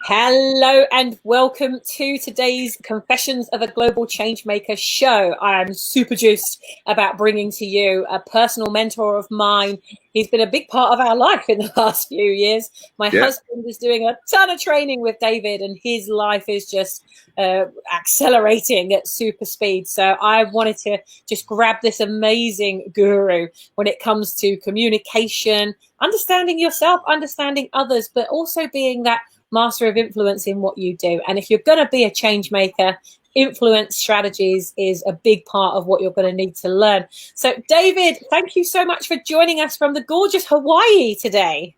Hello and welcome to today's Confessions of a Global Changemaker show. I am super juiced about bringing to you a personal mentor of mine. He's been a big part of our life in the last few years. My husband is doing a ton of training with David, and his life is just accelerating at super speed. So I wanted to just grab this amazing guru when it comes to communication, understanding yourself, understanding others, but also being that master of influence in what you do. And if you're going to be a change maker, influence strategies is a big part of what you're going to need to learn. So David, thank you so much for joining us from the gorgeous Hawaii today.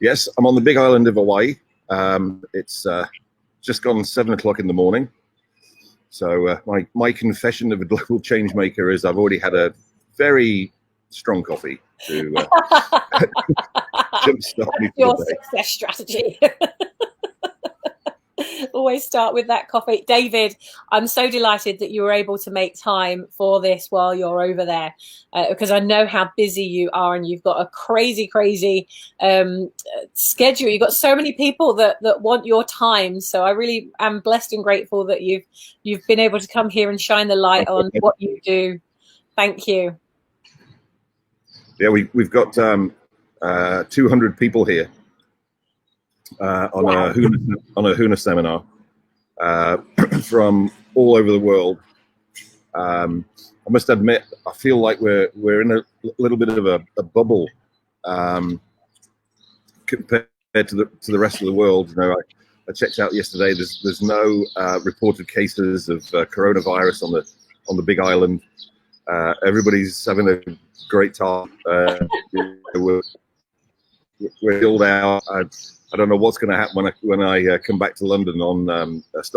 Yes, I'm on the big island of Hawaii. It's just gone 7 o'clock in the morning. So my confession of a global change maker is I've already had a very strong coffee to jumpstart me for your the day. Success strategy. Always start with that coffee. David, I'm so delighted that you were able to make time for this while you're over there, because I know how busy you are and you've got a crazy schedule. You've got so many people that want your time. So I really am blessed and grateful that you've been able to come here and shine the light on what you do. Thank you. Yeah, we've got 200 people here on a Huna seminar from all over the world. I must admit, I feel like we're in a little bit of a bubble compared to the rest of the world. You know, I checked out yesterday. There's no reported cases of coronavirus on the Big Island. Everybody's having a great time. We're chilled out. I don't know what's going to happen when I come back to London on.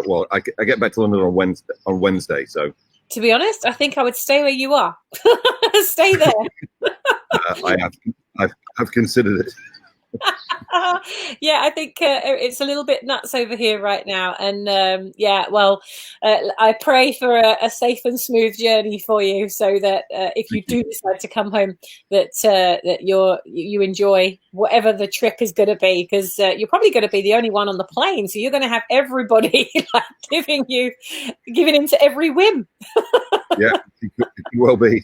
Well, I get back to London on Wednesday. So, to be honest, I think I would stay where you are. Stay there. I've considered it. Yeah, I think it's a little bit nuts over here right now, and yeah, well, I pray for a safe and smooth journey for you, so that if you do decide to come home, that you enjoy whatever the trip is going to be, because you're probably going to be the only one on the plane, so you're going to have everybody like giving into every whim. Yeah, it could well be.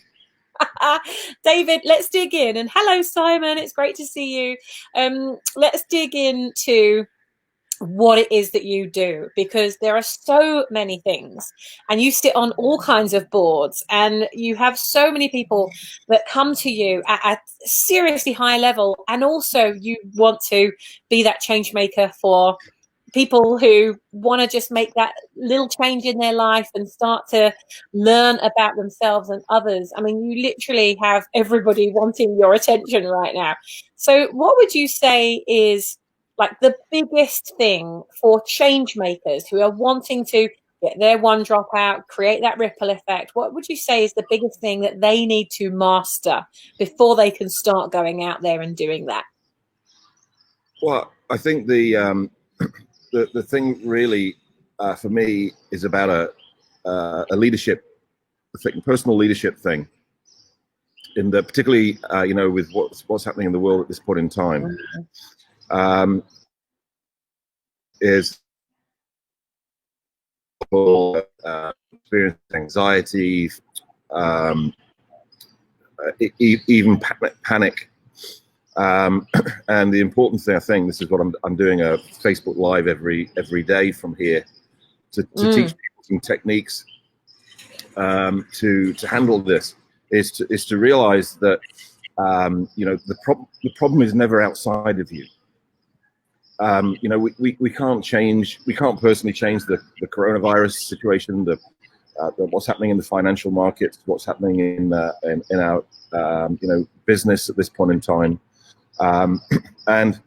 David, let's dig in. And hello, Simon. It's great to see you. Let's dig into what it is that you do, because there are so many things, and you sit on all kinds of boards, and you have so many people that come to you at a seriously high level, and also you want to be that change maker for people who want to just make that little change in their life and start to learn about themselves and others. I mean, you literally have everybody wanting your attention right now. So what would you say is like the biggest thing for change makers who are wanting to get their one drop out, create that ripple effect? What would you say is the biggest thing that they need to master before they can start going out there and doing that? Well, I think the thing really for me is about a leadership thing, personal leadership thing. In the particularly you know, with what's happening in the world at this point in time, is experience anxiety, even panic. And the important thing, I think, this is what I'm doing a Facebook Live every day from here to teach people some techniques to handle this. Is to realize that you know, the problem is never outside of you. You know, we can't personally change the coronavirus situation, what's happening in the financial markets, what's happening in our you know, business at this point in time. And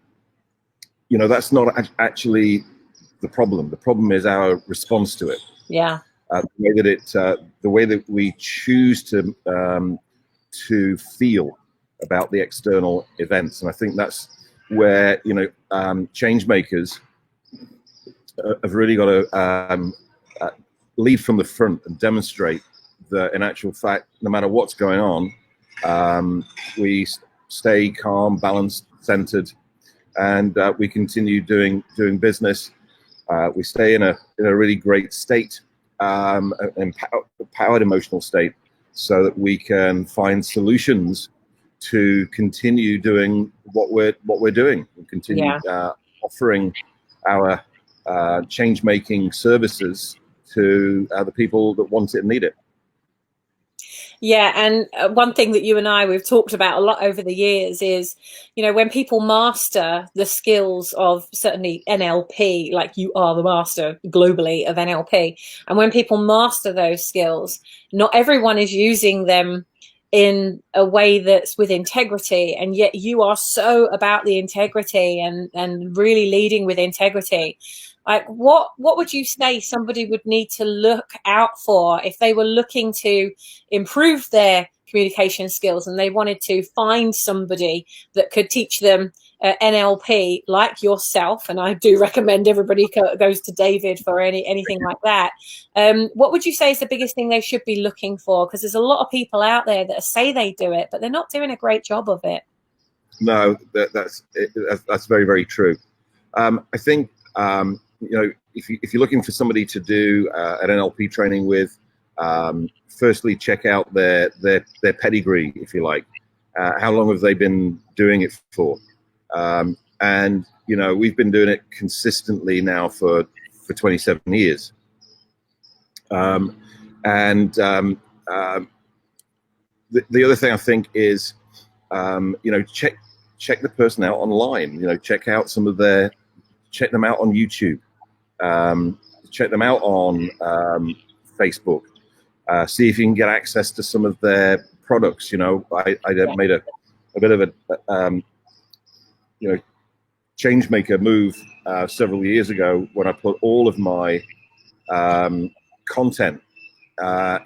you know, that's not actually the problem. The problem is our response to it. Yeah. The way that we choose to feel about the external events, and I think that's where, you know, change makers have really got to lead from the front and demonstrate that, in actual fact, no matter what's going on, we stay calm, balanced, centered, and we continue doing business. We stay in a really great state, empowered emotional state, so that we can find solutions to continue doing what we're doing, and continue offering our change making services to the people that want it and need it. Yeah, and one thing that you and we've talked about a lot over the years is, you know, when people master the skills of certainly NLP, like you are the master globally of NLP, and when people master those skills, not everyone is using them in a way that's with integrity, and yet you are so about the integrity and really leading with integrity. Like what would you say somebody would need to look out for if they were looking to improve their communication skills and they wanted to find somebody that could teach them NLP like yourself? And I do recommend everybody goes to David for anything like that. What would you say is the biggest thing they should be looking for? Because there's a lot of people out there that say they do it, but they're not doing a great job of it. No, that's very, very true. I think you know, if you're looking for somebody to do an NLP training with, firstly check out their pedigree, if you like. How long have they been doing it for? And you know, we've been doing it consistently now for 27 years. The other thing I think is, you know, check the person out online. You know, check them out on YouTube. Check them out on Facebook. See if you can get access to some of their products. You know, I made a bit of a you know, change maker move several years ago when I put all of my content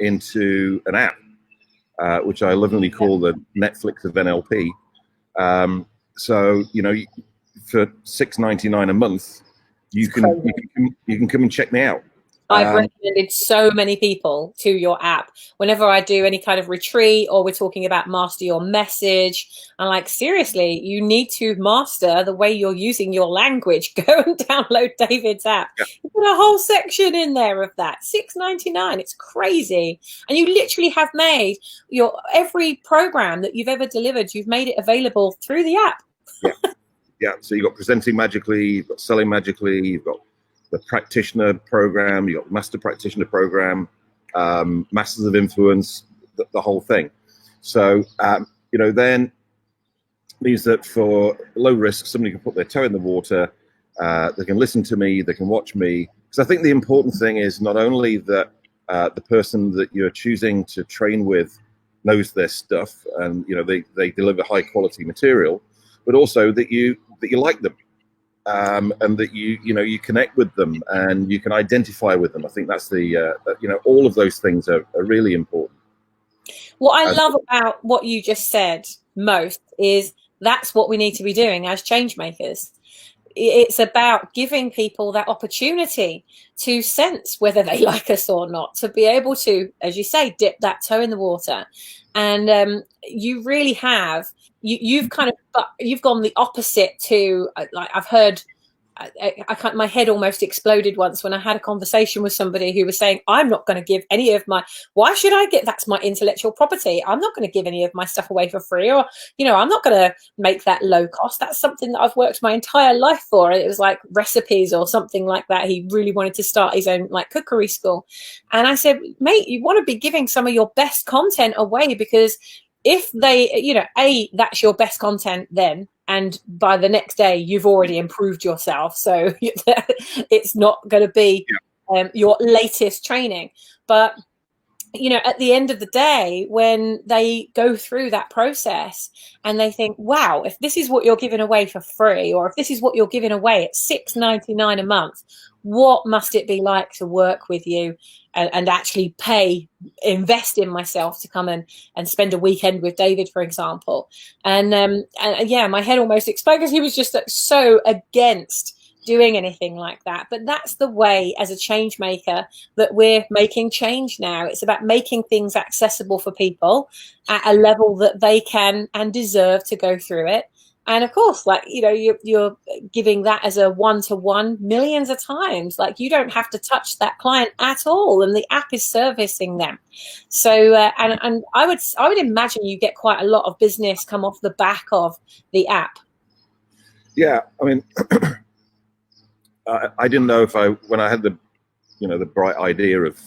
into an app, which I lovingly call the Netflix of NLP. So you know, for $6.99 a month, you can come and check me out. I've recommended so many people to your app. Whenever I do any kind of retreat or we're talking about master your message, I'm like, seriously, you need to master the way you're using your language. Go and download David's app. Yeah. You put a whole section in there of that. $6.99. It's crazy. And you literally have made every program that you've ever delivered, you've made it available through the app. Yeah. Yeah. So you've got Presenting Magically, you've got Selling Magically, you've got the practitioner program, you got master practitioner program, masters of influence, the whole thing. So, you know, then means that for low risk, somebody can put their toe in the water, they can listen to me, they can watch me. Because I think the important thing is not only that the person that you're choosing to train with knows their stuff and, you know, they deliver high quality material, but also that you like them. And that you connect with them and you can identify with them. I think that's all of those things are really important. What I love about what you just said most is that's what we need to be doing as change makers. It's about giving people that opportunity to sense whether they like us or not, to be able to, as you say, dip that toe in the water. And you really have, you've gone the opposite to, like I've heard, my head almost exploded once when I had a conversation with somebody who was saying, I'm not going to give any of why should I that's my intellectual property. I'm not going to give any of my stuff away for free, or, you know, I'm not going to make that low cost. That's something that I've worked my entire life for. It was like recipes or something like that. He really wanted to start his own like cookery school. And I said, mate, you want to be giving some of your best content away, because if they, you know, that's your best content then, and by the next day you've already improved yourself, so it's not going to be your latest training. But you know, at the end of the day, when they go through that process and they think, wow, if this is what you're giving away for free, or if this is what you're giving away at $6.99 a month, what must it be like to work with you and actually invest in myself to come and spend a weekend with David, for example. And yeah, my head almost exploded because he was just so against doing anything like that. But that's the way, as a change maker, that we're making change now. It's about making things accessible for people at a level that they can and deserve to go through it. And of course, like, you know, you're giving that as a one-to-one millions of times. Like, you don't have to touch that client at all, and the app is servicing them. So, and I would imagine you get quite a lot of business come off the back of the app. Yeah, I mean, I didn't know if when I had the bright idea of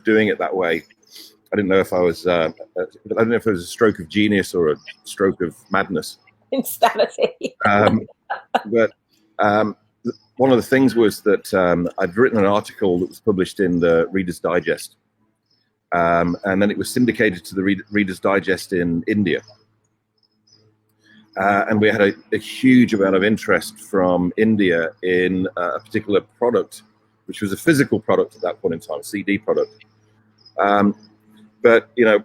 doing it that way, I didn't know if I don't know if it was a stroke of genius or a stroke of madness. Insanity. But one of the things was that I'd written an article that was published in the Reader's Digest, and then it was syndicated to the Reader's Digest in India. And we had a huge amount of interest from India in a particular product, which was a physical product at that point in time, a CD product. But, you know,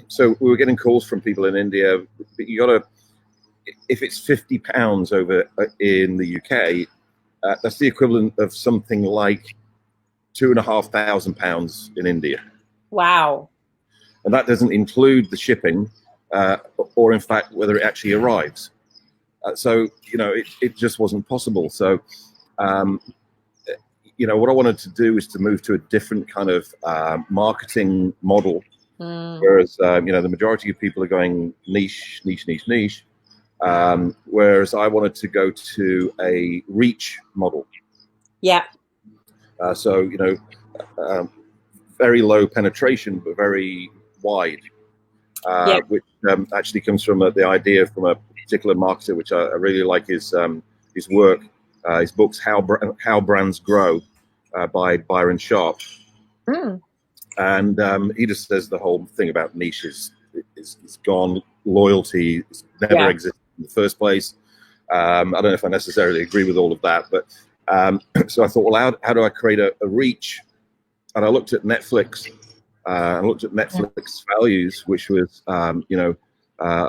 so we were getting calls from people in India, but you got to, if it's £50 over in the UK, that's the equivalent of something like £2,500 in India. Wow. And that doesn't include the shipping, or in fact, whether it actually arrives. So, you know, it just wasn't possible. So, you know, what I wanted to do is to move to a different kind of marketing model. Whereas, you know, the majority of people are going niche. Whereas I wanted to go to a reach model. Yeah. So, you know, very low penetration, but very wide, which actually comes from the idea from a particular marketer, which I really like his work, his books, How Brands Grow, by Byron Sharp. And he just says the whole thing about niches is gone. Loyalty never existed in the first place. I don't know if I necessarily agree with all of that, but so I thought, well, how do I create a reach? And I looked at Netflix. I looked at Netflix values, which was, you know,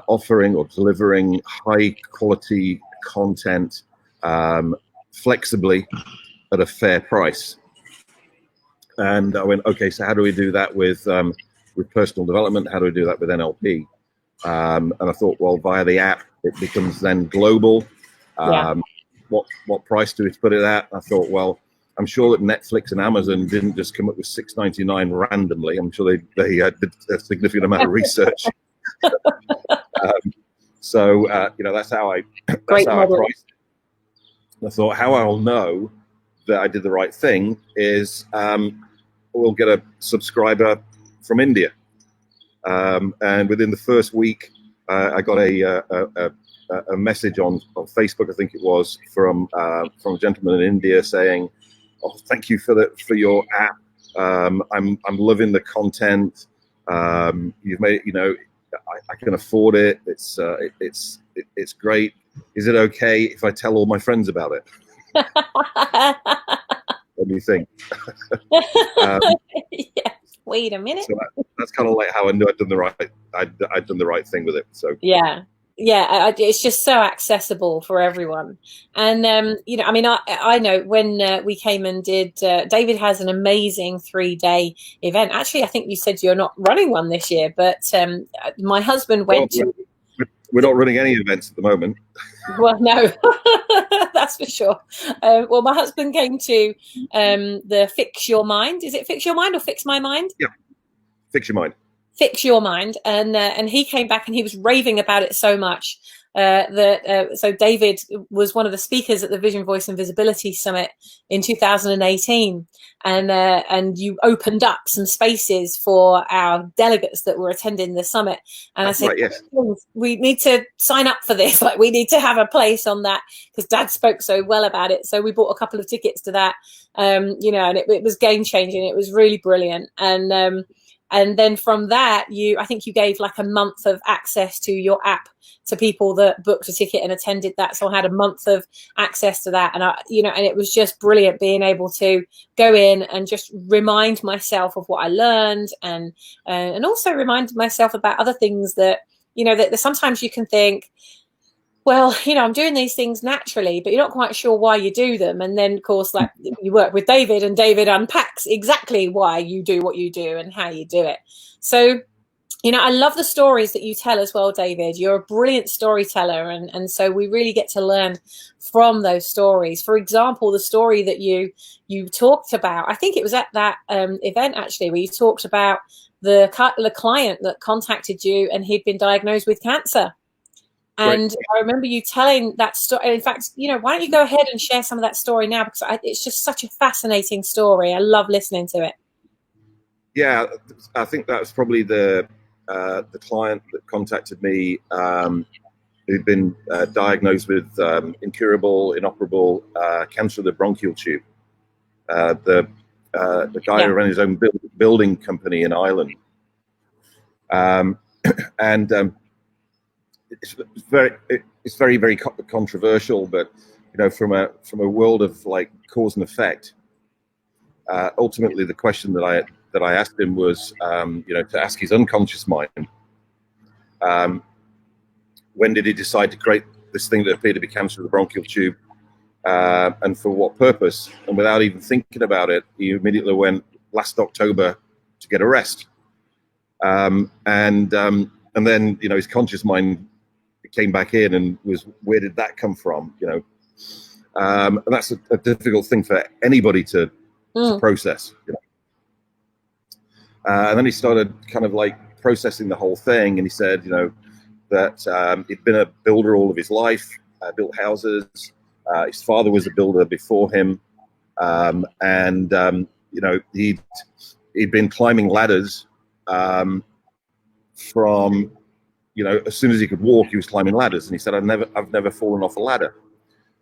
offering or delivering high quality content flexibly at a fair price. And I went, okay, so how do we do that with personal development? How do we do that with NLP? And I thought, well, via the app, it becomes then global. What price do we put it at? I thought, well, I'm sure that Netflix and Amazon didn't just come up with $6.99 randomly. I'm sure they did a significant amount of research. So you know, that's how I priced it. And I thought, how I'll know that I did the right thing is we'll get a subscriber from India, and within the first week, I got a message on Facebook, I think it was, from a gentleman in India saying, "Oh, thank you for your app. I'm loving the content. You've made, you know, I can afford it. It's great. Is it okay if I tell all my friends about it?" What do you think? Yes. Wait a minute. So that's kind of like how I knew I'd done the right thing with it. So yeah, it's just so accessible for everyone. And you know, I mean, I know when we came and did, David has an amazing 3-day event. Actually, I think you said you're not running one this year, but my husband went to. We're not running any events at the moment. Well, no, that's for sure. Well, my husband came to the Fix Your Mind. Is it Fix Your Mind or Fix My Mind? Yeah, Fix Your Mind. Fix Your Mind. And he came back and he was raving about it so much so David was one of the speakers at the Vision, Voice and Visibility Summit in 2018. And you opened up some spaces for our delegates that were attending the summit. And I said, right, yes. We need to sign up for this. Like, we need to have a place on that, because Dad spoke so well about it. So we bought a couple of tickets to that, you know, and it was game changing. It was really brilliant. And then from that, I think you gave like a month of access to your app to people that booked a ticket and attended that. So I had a month of access to that. And and it was just brilliant being able to go in and just remind myself of what I learned, and also remind myself about other things that, that sometimes you can think, well, I'm doing these things naturally, but you're not quite sure why you do them. And then, of course, like, you work with David, and David unpacks exactly why you do what you do and how you do it. So You know, I love the stories that you tell as well, David. You're a brilliant storyteller, and so we really get to learn from those stories. For example, the story that you talked about, I think it was at that event actually, where you talked about the client that contacted you and he'd been diagnosed with cancer. Right. And I remember you telling that story. In fact, you know, why don't you go ahead and share some of that story now? Because it's just such a fascinating story. I love listening to it. Yeah, I think that was probably the client that contacted me, who'd been diagnosed with incurable, inoperable cancer of the bronchial tube. The guy Yeah. who ran his own building company in Ireland, um, and it's very controversial. But you know, from a world of like cause and effect, ultimately the question that I asked him was, you know, to ask his unconscious mind, um, when did he decide to create this thing that appeared to be cancer of the bronchial tube, and for what purpose? And without even thinking about it, he immediately went last October to get a rest. And then, you know, his conscious mind came back in and was, where did that come from? You know, and that's a difficult thing for anybody to process. You know? And then he started kind of like processing the whole thing, and he said, you know, that he'd been a builder all of his life, built houses. His father was a builder before him, you know, he'd been climbing ladders from, you know, as soon as he could walk, he was climbing ladders. And he said, I've never fallen off a ladder.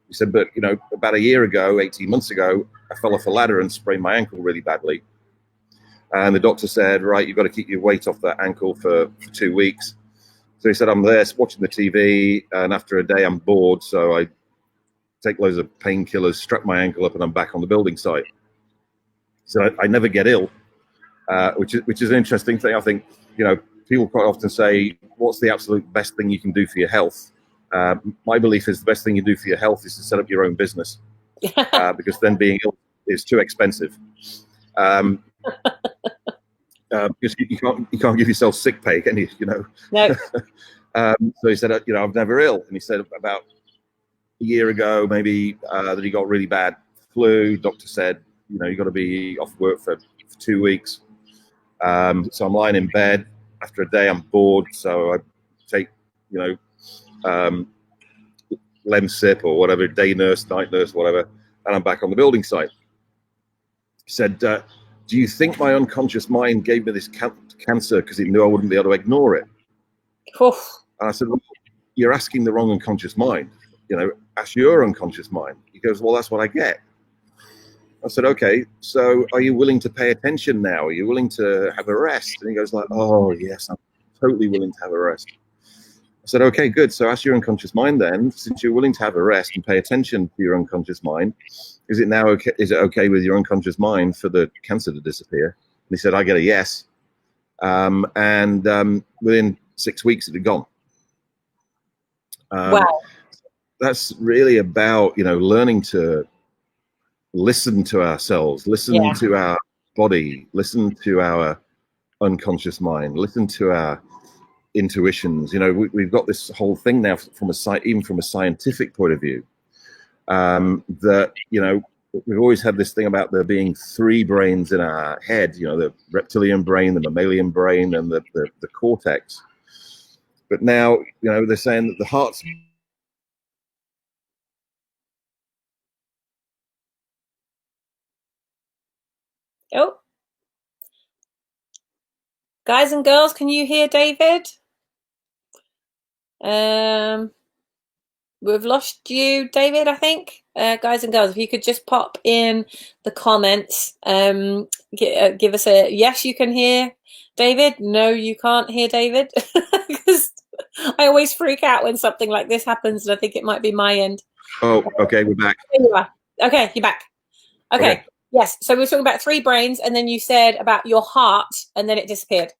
He said, but you know, about a year ago, 18 months ago, I fell off a ladder and sprained my ankle really badly. And the doctor said, right, you've got to keep your weight off that ankle for 2 weeks. So he said, I'm there watching the TV, and after a day, I'm bored. So I take loads of painkillers, strap my ankle up, and I'm back on the building site. So I never get ill, which is an interesting thing. I think, you know, people quite often say, what's the absolute best thing you can do for your health? My belief is the best thing you do for your health is to set up your own business, because then being ill is too expensive. Because you can't give yourself sick pay, can you? You know. No. So he said, you know, I'm never ill. And he said about a year ago, maybe, that he got really bad flu. Doctor said, you know, you got to be off work for 2 weeks. So I'm lying in bed. After a day, I'm bored. So I take, you know, Lemsip or whatever, day nurse, night nurse, whatever, and I'm back on the building site. He said, do you think my unconscious mind gave me this cancer because it knew I wouldn't be able to ignore it? Oof. And I said, well, you're asking the wrong unconscious mind. You know, ask your unconscious mind. He goes, well, that's what I get. I said, okay, so are you willing to pay attention now? Are you willing to have a rest? And he goes like, oh, yes, I'm totally willing to have a rest. I said, okay, good. So ask your unconscious mind then, since you're willing to have a rest and pay attention to your unconscious mind, is it now okay? Is it okay with your unconscious mind for the cancer to disappear? And he said, I get a yes. Within 6 weeks, it had gone. Wow. That's really about, you know, learning to listen to ourselves, listen to our body, listen to our unconscious mind, listen to our intuitions. You know, we've got this whole thing now even from a scientific point of view, that, you know, we've always had this thing about there being 3 brains in our head, you know, the reptilian brain, the mammalian brain, and the cortex. But now, you know, they're saying that the heart's Oh, guys and girls, can you hear David? We've lost you, David, I think. Guys and girls, if you could just pop in the comments, give us a yes, you can hear David. No, you can't hear David. Because I always freak out when something like this happens, and I think it might be my end. Oh, okay, we're back. There you are. Okay, you're back. Okay. Okay. Yes. So we were talking about 3 brains, and then you said about your heart, and then it disappeared.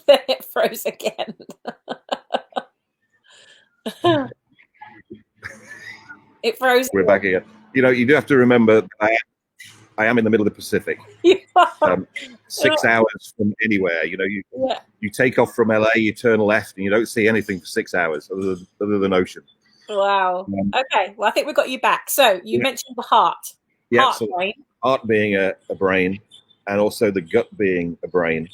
Then it froze again. It froze. We're back again. You know, you do have to remember I am in the middle of the Pacific. You are. 6 hours from anywhere. You know, Yeah. you take off from LA, you turn left, and you don't see anything for 6 hours other than ocean. Wow. Okay. Well, I think we got you back. So you Yeah, mentioned the heart. yeah. Heart So brain. heart being a brain, and also the gut being a brain.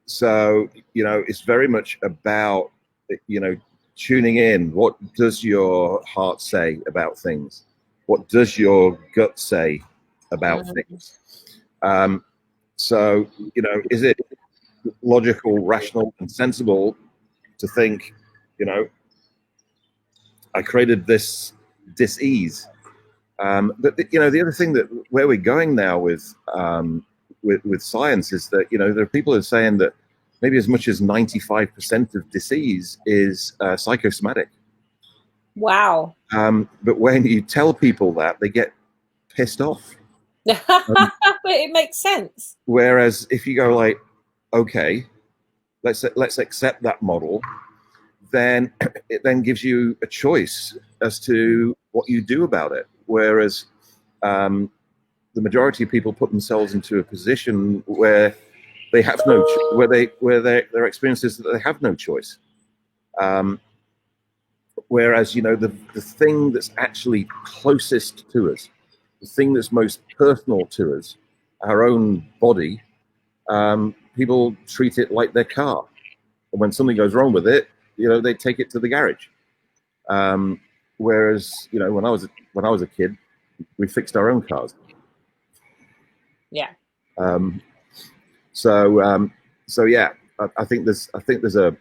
So you know, it's very much about, you know, tuning in. What does your heart say about things? What does your gut say about things? So you know, is it logical, rational, and sensible to think, you know, I created this dis-ease? But you know, the other thing that where we're going now with science is that, you know, there are people who are saying that maybe as much as 95% of disease is psychosomatic. Wow. But when you tell people that, they get pissed off. But it makes sense. Whereas if you go like, okay, let's accept that model, then it then gives you a choice as to what you do about it. Whereas the majority of people put themselves into a position where they have no, where their experience is that they have no choice. Whereas, you know, the thing that's actually closest to us, the thing that's most personal to us, our own body, people treat it like their car. And when something goes wrong with it, you know, they take it to the garage. Whereas, you know, when I was a kid, we fixed our own cars. Yeah. So yeah, I think there's a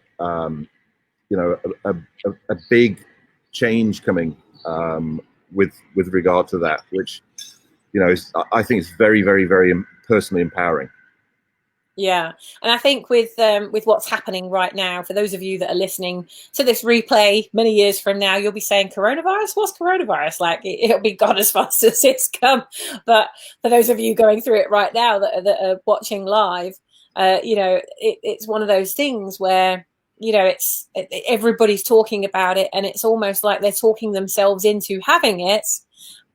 you know, a big change coming with regard to that, which, you know, I think it's very, very, very personally empowering. Yeah, and I think with what's happening right now, for those of you that are listening to this replay many years from now, you'll be saying, "Coronavirus? What's coronavirus?" Like it'll be gone as fast as it's come. But for those of you going through it right now that are watching live, you know, it's one of those things where, you know, everybody's talking about it, and it's almost like they're talking themselves into having it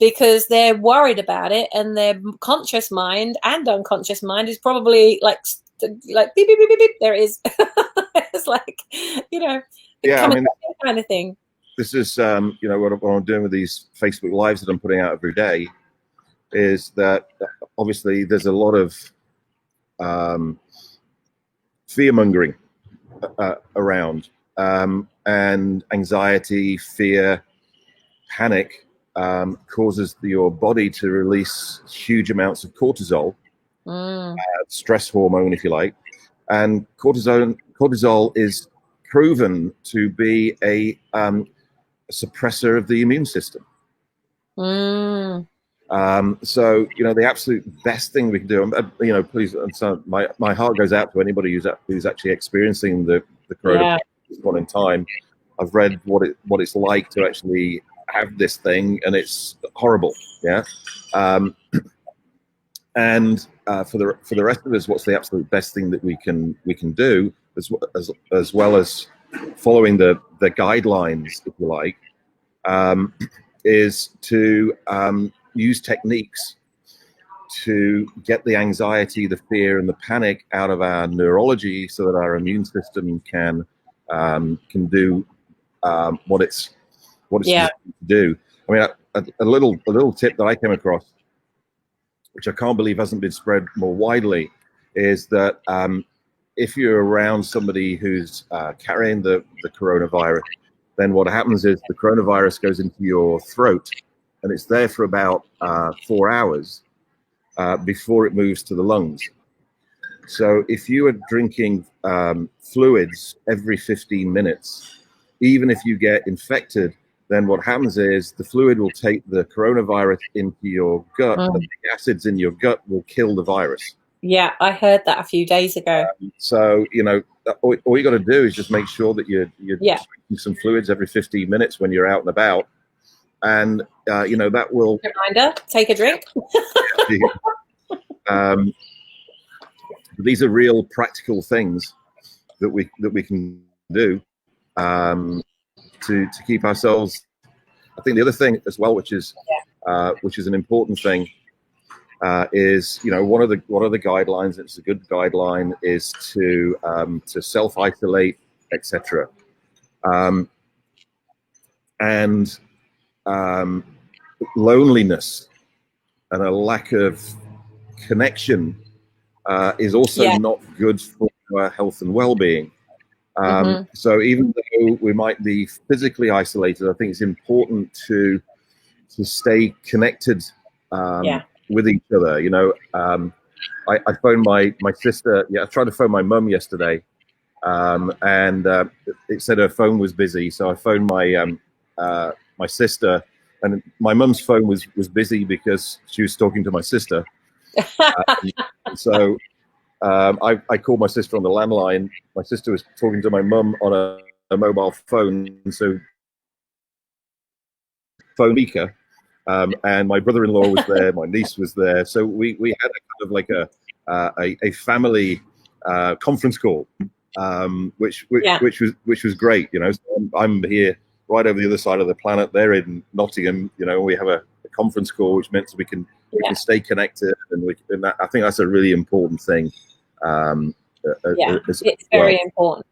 because they're worried about it, and their conscious mind and unconscious mind is probably like beep, beep, beep, beep, beep. There it is. It's like, you know, Yeah, I mean, kind of thing. This is, you know, what I'm doing with these Facebook lives that I'm putting out every day is that obviously there's a lot of fear mongering around, and anxiety, fear, panic causes your body to release huge amounts of cortisol, stress hormone, if you like. And cortisol is proven to be a suppressor of the immune system. So, you know, the absolute best thing we can do, you know, please, so my heart goes out to anybody who's actually experiencing the coronavirus at this point in time. I've read what it's like to actually have this thing, and it's horrible. Yeah. And for the rest of us, what's the absolute best thing that we can do, as well as following the guidelines, if you like, is to use techniques to get the anxiety, the fear, and the panic out of our neurology, so that our immune system can do what it's designed to do. I mean, a little tip that I came across, which I can't believe hasn't been spread more widely, is that if you're around somebody who's carrying the coronavirus, then what happens is the coronavirus goes into your throat, and it's there for about 4 hours before it moves to the lungs. So if you are drinking fluids every 15 minutes, even if you get infected, then what happens is the fluid will take the coronavirus into your gut, and the acids in your gut will kill the virus. Yeah, I heard that a few days ago. So, you know, all you got to do is just make sure that you're drinking some fluids every 15 minutes when you're out and about. And, you know, that will... Reminder, take a drink. These are real practical things that we can do to keep ourselves I think the other thing as well, which is an important thing, is, you know, one of the guidelines. It's a good guideline, is to self-isolate, etc. And loneliness and a lack of connection is also not good for our health and well-being. So even though we might be physically isolated, I think it's important to stay connected with each other. You know, I phoned my sister. Yeah, I tried to phone my mum yesterday, and it said her phone was busy. So I phoned my sister, and my mum's phone was busy because she was talking to my sister. So I called my sister on the landline. My sister was talking to my mum on a mobile phone, so phone speaker. And my brother-in-law was there, my niece was there, so we had a kind of like a family conference call, which was great, you know. So I'm here right over the other side of the planet. They're in Nottingham, you know. We have a conference call, which meant we can stay connected, and I think that's a really important thing. It's very important.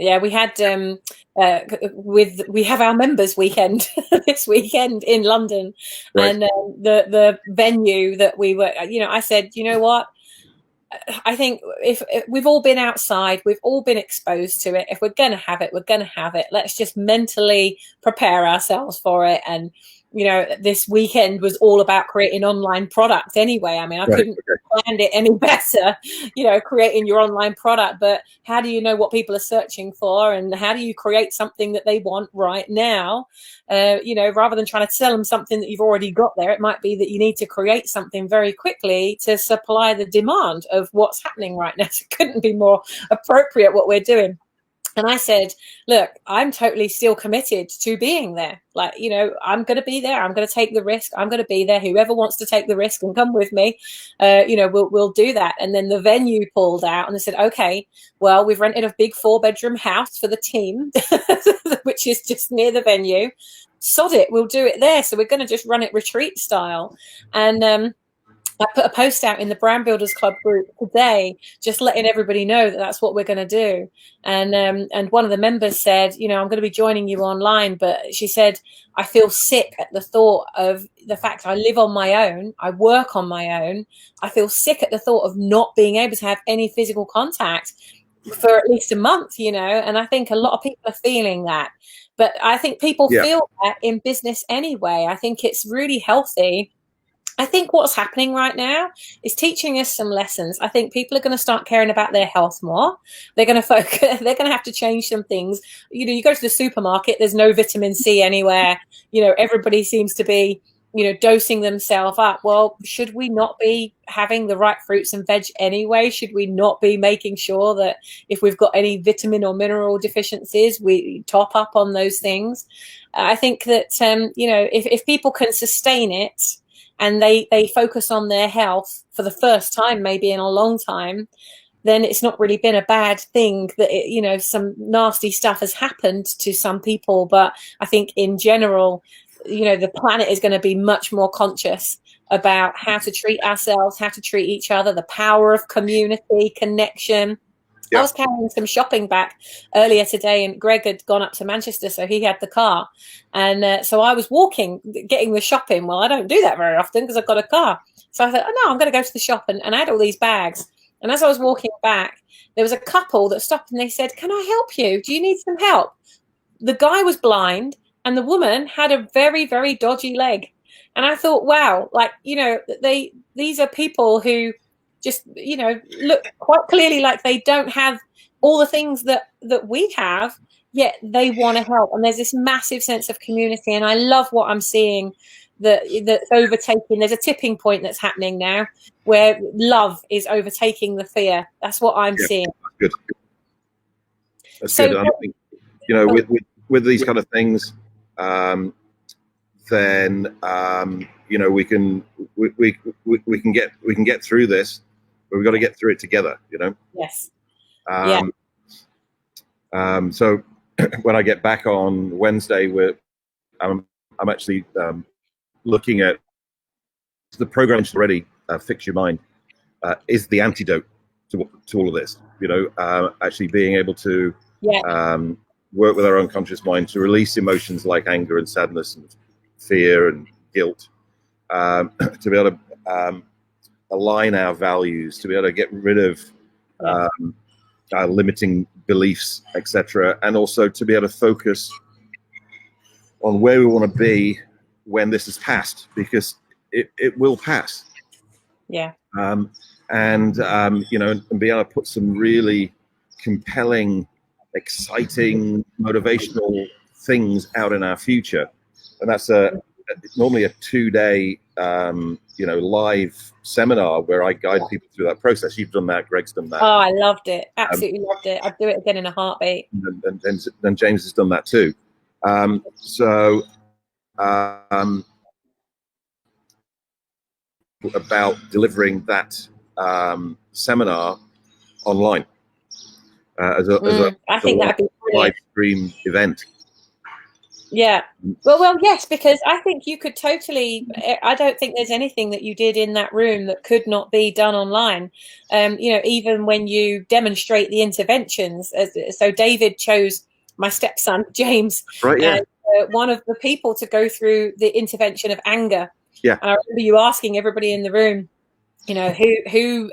Yeah, we had we have our members weekend this weekend in London, and the venue that we were, you know, I said, you know what, I think if we've all been outside, we've all been exposed to it. If we're going to have it, we're going to have it. Let's just mentally prepare ourselves for it. And, you know, this weekend was all about creating online products anyway. I mean, I couldn't plan it any better, you know, creating your online product. But how do you know what people are searching for, and how do you create something that they want right now? You know, rather than trying to sell them something that you've already got there, it might be that you need to create something very quickly to supply the demand of what's happening right now. So it couldn't be more appropriate what we're doing. And I said, look, I'm totally still committed to being there. Like, you know, I'm going to be there. I'm going to take the risk. I'm going to be there. Whoever wants to take the risk and come with me, you know, we'll do that. And then the venue pulled out and they said, okay, well, we've rented a big 4-bedroom house for the team, which is just near the venue. Sod it, we'll do it there. So we're going to just run it retreat style. And I put a post out in the Brand Builders Club group today, just letting everybody know that that's what we're going to do. And one of the members said, you know, I'm going to be joining you online, but she said, I feel sick at the thought of the fact I live on my own, I work on my own. I feel sick at the thought of not being able to have any physical contact for at least a month, you know. And I think a lot of people are feeling that. But I think people feel that in business anyway. I think it's really healthy. I think what's happening right now is teaching us some lessons. I think people are going to start caring about their health more. They're going to focus. They're going to have to change some things. You know, you go to the supermarket, there's no vitamin C anywhere. You know, everybody seems to be, you know, dosing themselves up. Well, should we not be having the right fruits and veg anyway? Should we not be making sure that if we've got any vitamin or mineral deficiencies, we top up on those things? I think that, you know, if people can sustain it, and they focus on their health for the first time, maybe in a long time, then it's not really been a bad thing that, you know, some nasty stuff has happened to some people. But I think in general, you know, the planet is going to be much more conscious about how to treat ourselves, how to treat each other, the power of community, connection. I was carrying some shopping back earlier today, and Greg had gone up to Manchester, so he had the car. And so I was walking, getting the shopping. Well, I don't do that very often because I've got a car. So I thought, oh, no, I'm going to go to the shop. And I had all these bags. And as I was walking back, there was a couple that stopped and they said, can I help you? Do you need some help? The guy was blind and the woman had a very, very dodgy leg. And I thought, wow, like, you know, these are people who just, you know, look quite clearly like they don't have all the things that we have, yet they want to help. And there's this massive sense of community. And I love what I'm seeing that's overtaking. There's a tipping point that's happening now where love is overtaking the fear. That's what I'm seeing. Good. That's good. I think, you know, with these kind of things, then you know, we can get through this, but we've got to get through it together, you know. Yes. So when I get back on Wednesday, I'm I'm actually looking at the program already. Fix Your Mind is the antidote to all of this. Actually being able to work with our unconscious mind to release emotions like anger and sadness and fear and guilt, to be able to align our values, to be able to get rid of our limiting beliefs, etc., and also to be able to focus on where we want to be when this has passed, because it will pass. And be able to put some really compelling, exciting, motivational things out in our future. And that's normally a 2-day live seminar where I guide people through that process. You've done that, Greg's done that. Oh, I loved it. Absolutely loved it. I'd do it again in a heartbeat. And James has done that too. About delivering that seminar online as a I think that'd be live stream event. Yeah. Well, yes, because I think you could totally, I don't think there's anything that you did in that room that could not be done online. Even when you demonstrate the interventions. So David chose my stepson, James, right, yeah. as one of the people to go through the intervention of anger. Yeah. And I remember you asking everybody in the room, who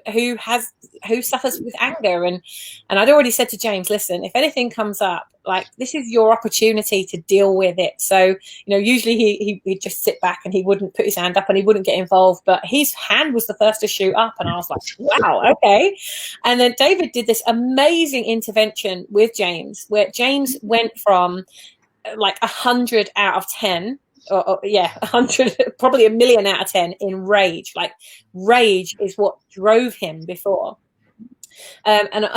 suffers with anger, and I'd already said to James, listen, if anything comes up, like, this is your opportunity to deal with it. So usually he'd just sit back and he wouldn't put his hand up and he wouldn't get involved, but his hand was the first to shoot up, and I was like, wow, okay. And then David did this amazing intervention with James, where James went from like 100 out of 10, 100, probably 1,000,000 out of 10 in rage. Like, rage is what drove him before. And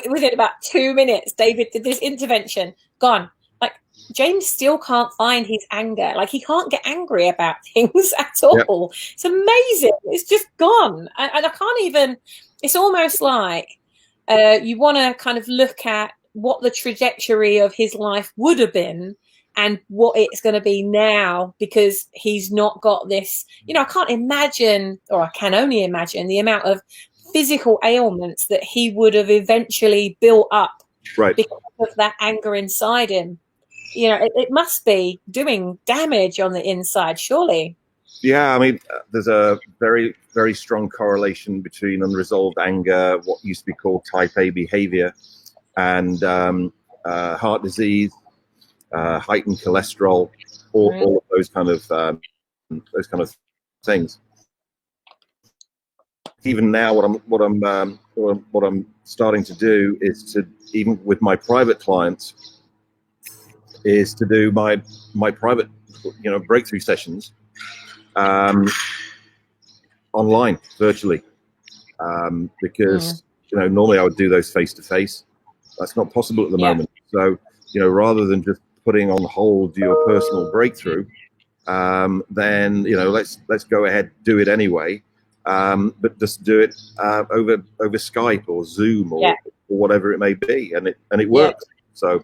within about 2 minutes, David did this intervention, gone. Like, James still can't find his anger. Like, he can't get angry about things at all. Yep. It's amazing. It's just gone. And I can't even, it's almost like you want to kind of look at what the trajectory of his life would have been and what it's going to be now, because he's not got this, I can't imagine, or I can only imagine, the amount of physical ailments that he would have eventually built up because of that anger inside him. It must be doing damage on the inside, surely. Yeah, I mean, there's a very, very strong correlation between unresolved anger, what used to be called type A behavior, and heart disease, heightened cholesterol, all of those kind of things. Even now, what I'm starting to do is to, even with my private clients, is to do my private breakthrough sessions online, virtually, because normally I would do those face to face. That's not possible at the moment. So rather than just putting on hold your personal breakthrough, then let's go ahead, do it anyway, but just do it over Skype or Zoom or whatever it may be, and it works. So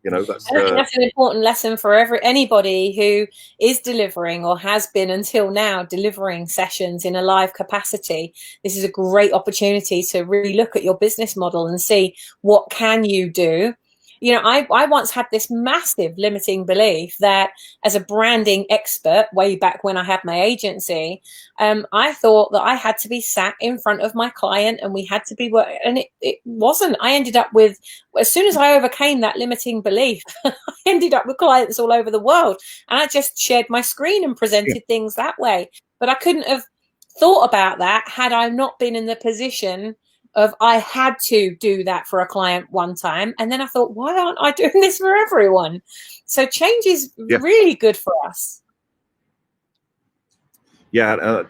that's, I think that's an important lesson for anybody who is delivering or has been until now delivering sessions in a live capacity. This is a great opportunity to really look at your business model and see what can you do. I once had this massive limiting belief that, as a branding expert, way back when I had my agency, I thought that I had to be sat in front of my client and we had to be, and it wasn't. I ended up with, as soon as I overcame that limiting belief, I ended up with clients all over the world, and I just shared my screen and presented things that way. But I couldn't have thought about that had I not been in the position of, I had to do that for a client one time, and then I thought, why aren't I doing this for everyone? So change is really good for us. In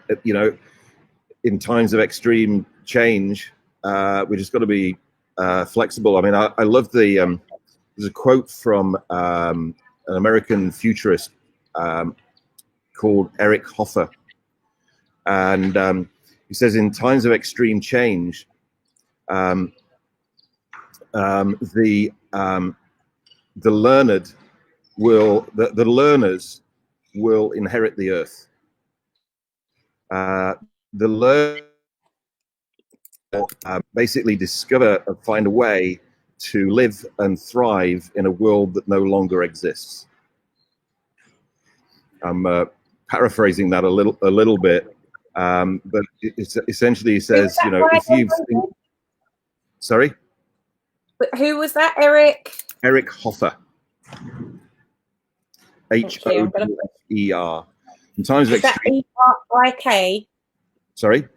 times of extreme change, we just got to be flexible. I mean, I love there's a quote from an American futurist called Eric Hoffer, and he says, in times of extreme change, the learners will inherit the earth. The learner basically discover and find a way to live and thrive in a world that no longer exists. I'm paraphrasing that a little bit, but it's essentially says, you know, if you think, sorry, but who was that? Eric Hoffer, Hofer. In times of extreme. Is that E-R-I-K? Sorry.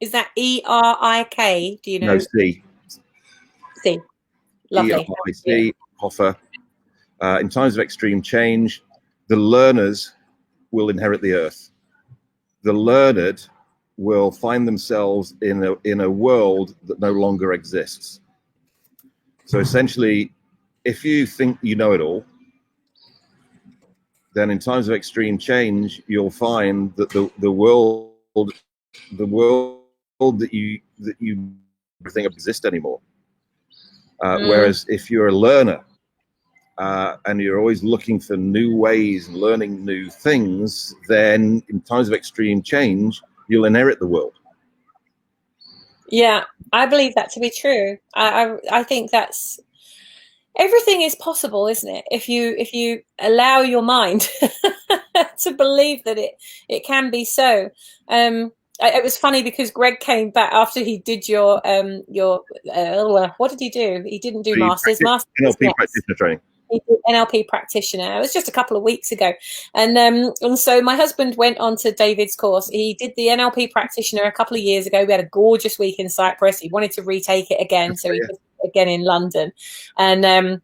Is that E-R-I-K? Do you know? No, C. C. Lovely. E-R-I-C, Hoffer. In times of extreme change, the learners will inherit the earth. The learned will find themselves in a world that no longer exists. So essentially, if you think you know it all, then in times of extreme change, you'll find that the world that you think exists anymore. Whereas if you're a learner and you're always looking for new ways and learning new things, then in times of extreme change, you'll inherit the world. Yeah, I believe that to be true. I think that's, everything is possible, isn't it? If you allow your mind to believe that it can be so. It was funny because Greg came back after he did your what did he do? He didn't do masters. NLP practitioner training. He did NLP practitioner. It was just a couple of weeks ago, and so my husband went on to David's course. He did the NLP practitioner a couple of years ago. We had a gorgeous week in Cyprus. He wanted to retake it again, so he did it again in London. And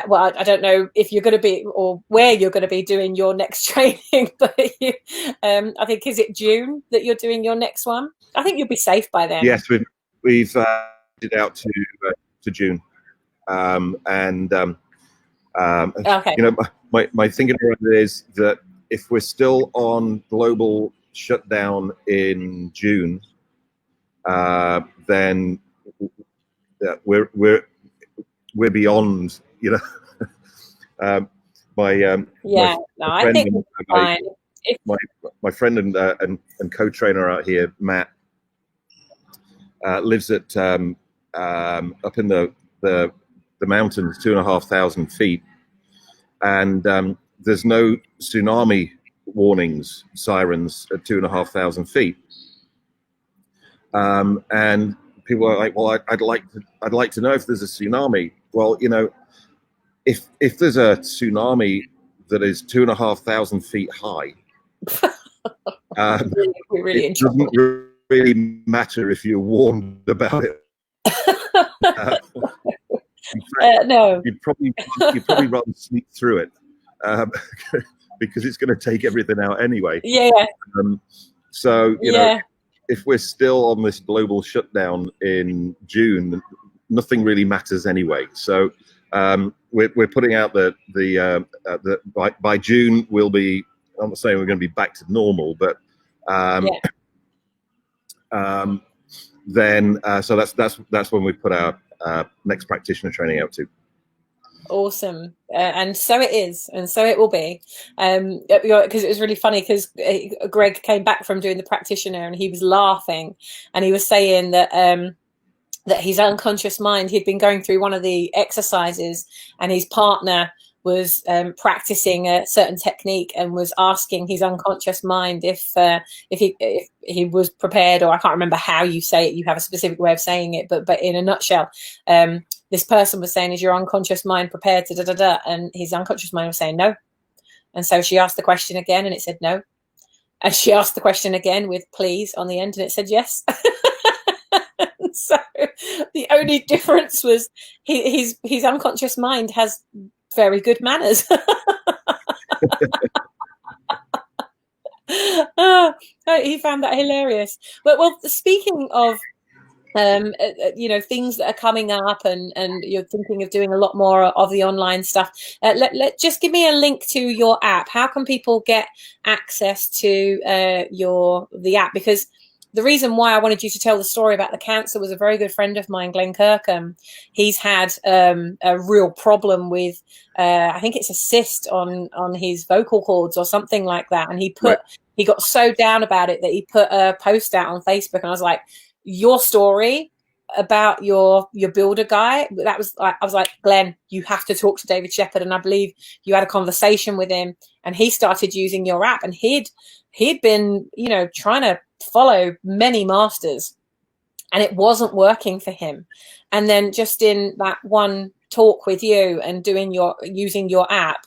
well, I don't know if you're going to be or where you're going to be doing your next training, but I think, is it June that you're doing your next one? I think you'll be safe by then. Yes, we've did out to June, okay. You know, my thinking around it is that if we're still on global shutdown in June, then we're beyond. You know, I think fine. My friend and co-trainer out here, Matt, lives at up in the mountains, 2,500 feet, and there's no tsunami warnings, sirens at 2,500 feet, and people are like, well, I'd like to know if there's a tsunami. Well, you know, if there's a tsunami that is 2,500 feet high, it doesn't really matter if you're warned about it. Fact, no, you'd probably rather sleep through it because it's going to take everything out anyway. Yeah. So you know, if we're still on this global shutdown in June, nothing really matters anyway. So we're putting out the by June we'll be. I'm not saying we're going to be back to normal, but then so that's when we put our next practitioner training out to. Awesome. And so it is, and so it will be, because it was really funny because Greg came back from doing the practitioner and he was laughing and he was saying that that his unconscious mind, he'd been going through one of the exercises and his partner was practicing a certain technique and was asking his unconscious mind if he was prepared, or I can't remember how you say it. You have a specific way of saying it, but in a nutshell, this person was saying, "Is your unconscious mind prepared to da da da?" And his unconscious mind was saying no. And so she asked the question again, and it said no. And she asked the question again with "please" on the end, and it said yes. So the only difference was his unconscious mind has very good manners. He found that hilarious. Well, speaking of you know, things that are coming up and you're thinking of doing a lot more of the online stuff, let just give me a link to your app. How can people get access to the app? Because the reason why I wanted you to tell the story about the cancer was a very good friend of mine, Glenn Kirkham. He's had a real problem with, I think it's a cyst on his vocal cords or something like that. And he got so down about it that he put a post out on Facebook, and I was like, your story about your builder guy, that was like, I was like, Glenn, you have to talk to David Shephard. And I believe you had a conversation with him, and he started using your app, and he'd been, you know, trying to follow many masters, and it wasn't working for him. And then just in that one talk with you and using your app,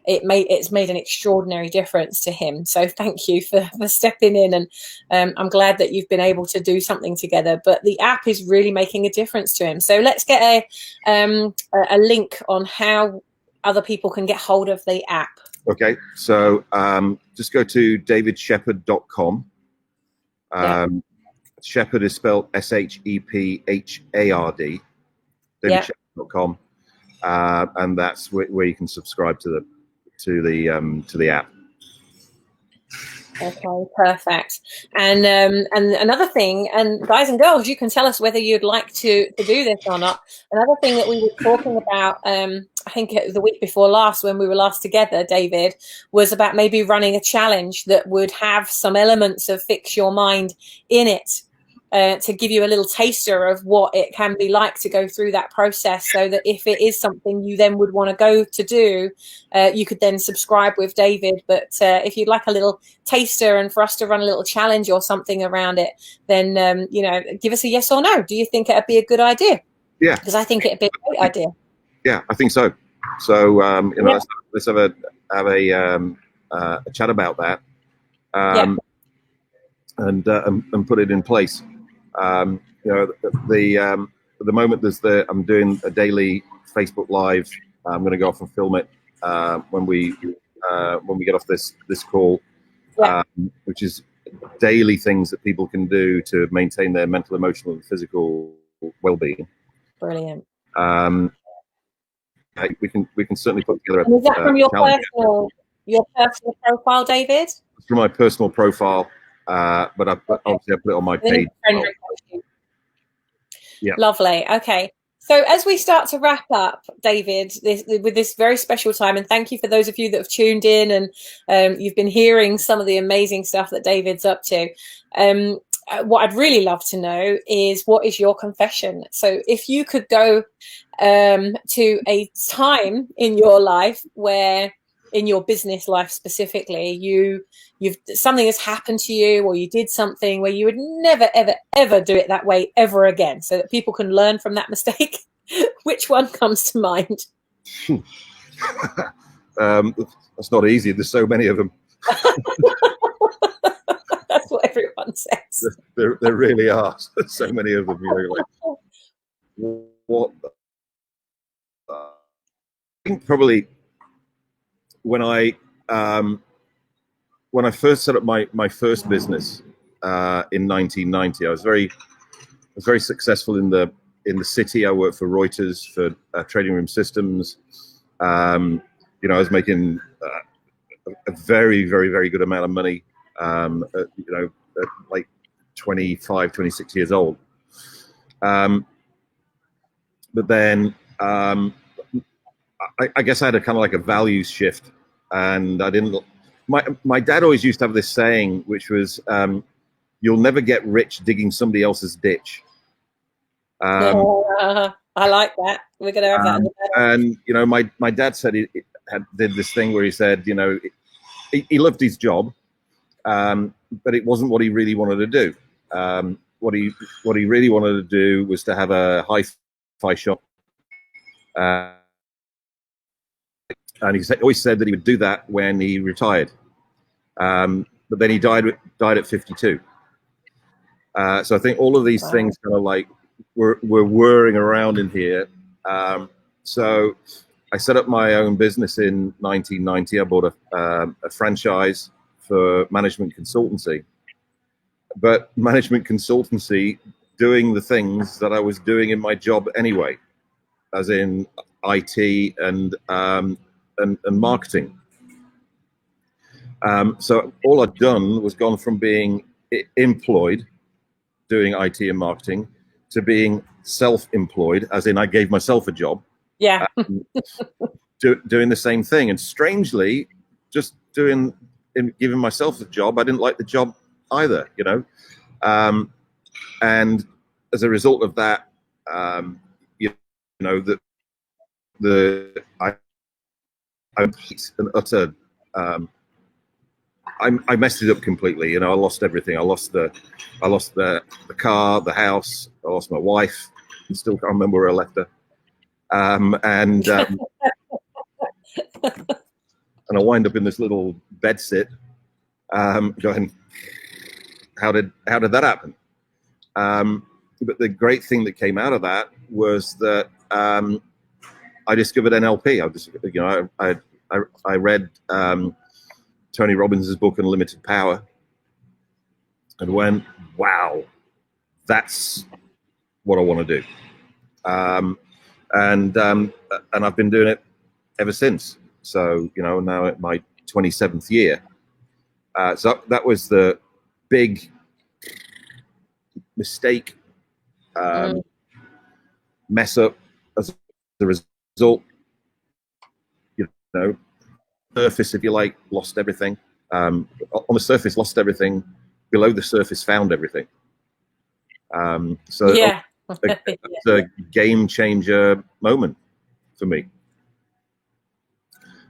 it's made an extraordinary difference to him. So thank you for stepping in, and I'm glad that you've been able to do something together. But the app is really making a difference to him. So let's get a link on how other people can get hold of the app. Okay, so just go to davidshepard.com. Shepherd is spelled SHEPHARD. davidshepard.com, and that's where you can subscribe to the app. Okay, perfect. And another thing, and guys and girls, you can tell us whether you'd like to do this or not. Another thing that we were talking about, I think the week before last, when we were last together, David, was about maybe running a challenge that would have some elements of Fix Your Mind in it, to give you a little taster of what it can be like to go through that process, so that if it is something you then would want to go to do, you could then subscribe with David. But if you'd like a little taster and for us to run a little challenge or something around it, then, you know, give us a yes or no. Do you think it'd be a good idea? Yeah. Because I think it'd be a great idea. Yeah, I think so. So, you know, let's have a chat about that, and put it in place. You know, at the moment I'm doing a daily Facebook Live. I'm going to go off and film it when we get off this call, which is daily things that people can do to maintain their mental, emotional, and physical well-being. Brilliant. We can certainly put together. And is that from your personal profile, David? It's from my personal profile. But obviously I put it on my page. Yeah. Lovely. Okay. So as we start to wrap up, David, with this very special time, and thank you for those of you that have tuned in and you've been hearing some of the amazing stuff that David's up to. What I'd really love to know is, what is your confession? So if you could go to a time in your life where, in your business life specifically, you've something has happened to you, or you did something where you would never, ever, ever do it that way ever again, so that people can learn from that mistake. Which one comes to mind? That's not easy. There's so many of them. That's what everyone says. There really are so many of them. You're like, what? I think probably when I first set up my first business in 1990, I was very successful in the city. I worked for Reuters for trading room systems. You know, I was making a very, very, very good amount of money. You know, at like 25, 26 years old. But then I guess I had a kind of like a values shift, and I didn't. My dad always used to have this saying, which was, "You'll never get rich digging somebody else's ditch." I like that. We're going to have that. And you know, my dad said he did this thing where he said, you know, he loved his job, but it wasn't what he really wanted to do. What he really wanted to do was to have a hi-fi shop. And he always said that he would do that when he retired. But then he died at 52. So I think all of these things kind of like were whirring around in here. So I set up my own business in 1990. I bought a franchise for management consultancy. But management consultancy doing the things that I was doing in my job anyway, as in IT and marketing. So all I'd done was gone from being employed doing IT and marketing to being self-employed, as in I gave myself a job. Yeah. Doing the same thing. And strangely, just giving myself a job, I didn't like the job either, you know. And as a result of that, you know, I'm an utter, I messed it up completely. You know, I lost everything. I lost the car, the house. I lost my wife. I still can't remember where I left her. And I wind up in this little bedsit, going, how did that happen? But the great thing that came out of that was that I discovered NLP. I read Tony Robbins' book Unlimited Power, and went, wow, that's what I want to do. And I've been doing it ever since. So, you know, now at my 27th year. So that was the big mistake, mess up as a result. You know, surface, if you like, lost everything. On the surface, lost everything. Below the surface, found everything. So yeah. it's a game changer moment for me.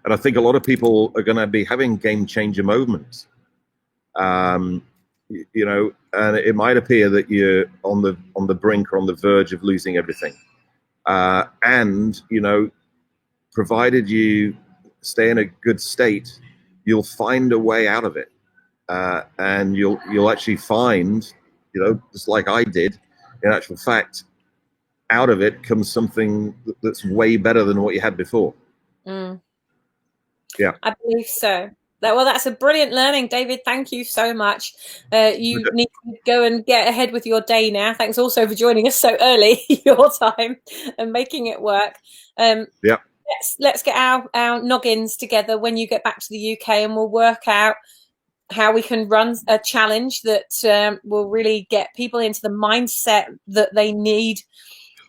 And I think a lot of people are going to be having game changer moments. You know, and it might appear that you're on the brink or on the verge of losing everything. And, you know, provided you stay in a good state, you'll find a way out of it. And you'll actually find, you know, just like I did, in actual fact, out of it comes something that's way better than what you had before. Yeah, I believe so. Well, that's a brilliant learning, David. Thank you so much. You need to go and get ahead with your day now. Thanks also for joining us so early, your time, and making it work. yeah. Let's get our noggins together when you get back to the UK, and we'll work out how we can run a challenge that will really get people into the mindset that they need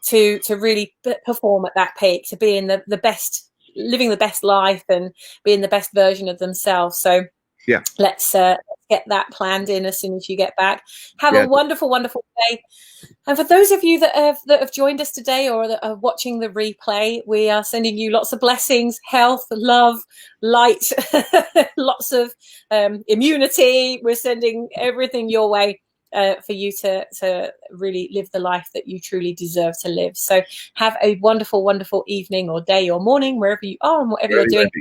to really perform at that peak, to be in the best, living the best life and being the best version of themselves. So yeah, let's get that planned in as soon as you get back. Have a wonderful, wonderful day. And for those of you that have joined us today or that are watching the replay, we are sending you lots of blessings, health, love, light, lots of immunity. We're sending everything your way for you to really live the life that you truly deserve to live. So have a wonderful, wonderful evening or day or morning, wherever you are and whatever you're doing.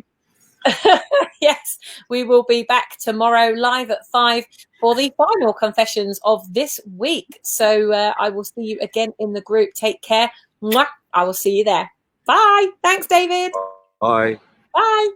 Yes, we will be back tomorrow live at 5 for the final confessions of this week. So I will see you again in the group. Take care. Mwah. I will see you there. Bye. Thanks, David. Bye. Bye.